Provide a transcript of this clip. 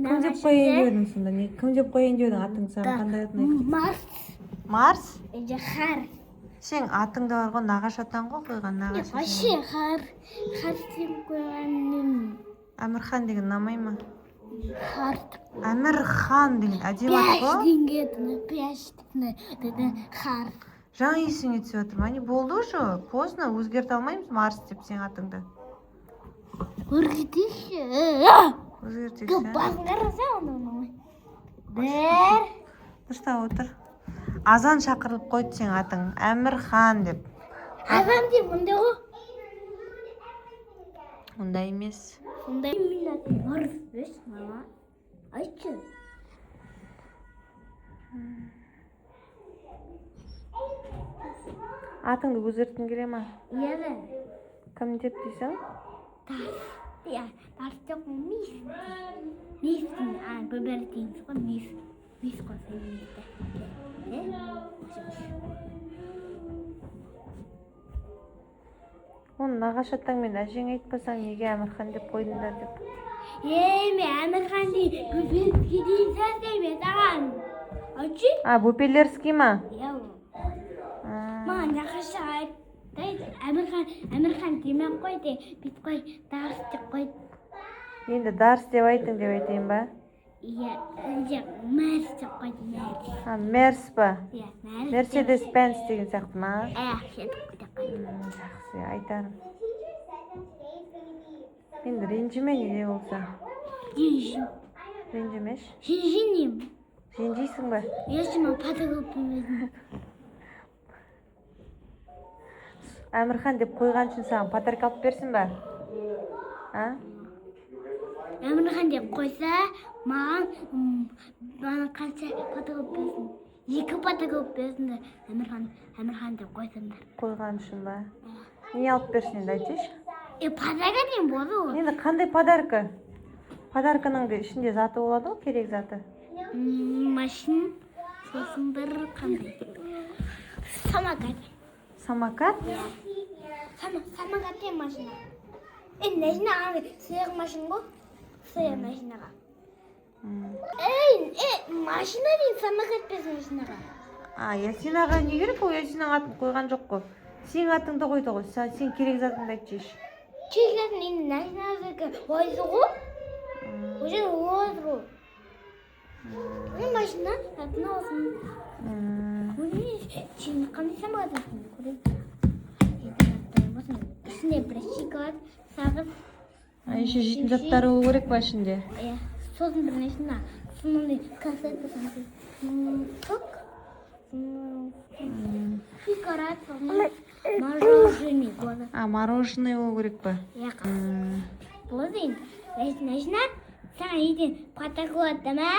Кім деп қояйын дедің сонда? Кім деп қояйын дедің атың саған қандай атын айтып? Марс. Марс? Қар. Сен атыңда бар ғой нағашы атаң ғой қойған нағашы. Вообще қар деп қойғаным. Әмірхан деген ұнамай ма? Қар. Әмірхан деген әдемі ат қой. Пяш қар. Жаңа есіңе түсіп жатыр ма? Не болды уже? Поздно, өзгерте алмаймыз Марс деп сен атыңды. Өзгертейікші. Өзгертейікші. Басын қараса оны. Бір. Дұрыста отыр. Азан шақырылып қойды сен атың. Әмірхан деп. Азан деп мұнда ғой. Онда емес. Онда мен атым Марс бес мама. Айтшы. Атыңды өзгерткің келе ма? Иә да. Кім деп дейсің? Тарс жоқ мис. Мистің бөбір дейміз ғой мис. Мис қойса мисті. Оны нағашы атаңмен әжең айтпасаң неге Әмірхан деп қойдыңдар деп. Мен Әмірхан дейін бөберге дейін сәстеймін саған. Айтшы? Бөпелерский ма? Иә. Маған нағашы айтты. Әмірхан демек қойды. Бит қой, Дарс деп қойды. Енді Дарс деп айтың деп айтайын ба? Иә, Мерс деп қойды. Мерс ба? Иә, Мерс. Мерседес Бенс деген сияқты ма? Жақсы. Жақсы, айтарым. Енді ренжіме не болса. Ренжімеш? Ренжімеймін. Ренжейсің ба? Ешімен педагог білмедім. Әмірхан деп қойған үшін саған подарка алып берсін ба? Әмірхан деп қойса, маған қанша педагог берсін? 2 педагог берсін де Әмірхан деп қойсыңдар. Қойған үшін ба? Не алып берсін енді айтшы? Подарка дейін болды ғой. Енді қандай подарка? Подарканың ішінде заты болады ғой, керек заты. Машин, сосын бір қандай? Самокат. Самокат? Самокат дейін машина. Машина сыйық машин ғой? Сыйық машинаға. Машина дейін самокат берсін машинаға. Ясин аға не керек ол? Ясиннің атын қойған жоқ қой. Сен атыңды қойды ғой. Сен керек затыңды айтшы. Керек затын енді машинаға қойды ғой? Уже қойды ғой. Машина атына olsun. Şimdi қандай самокат olsun? İçinde bir şokolad, сағыз. Еще жейтін заттары болу керек па ішінде? Иә. Сосын бір несіне, сондай конфет болсын. Сок. Шоколад, мороженое болады. Мороженое болу керек па? Иә. Болады енді. Несіне, саған еден патагода ма?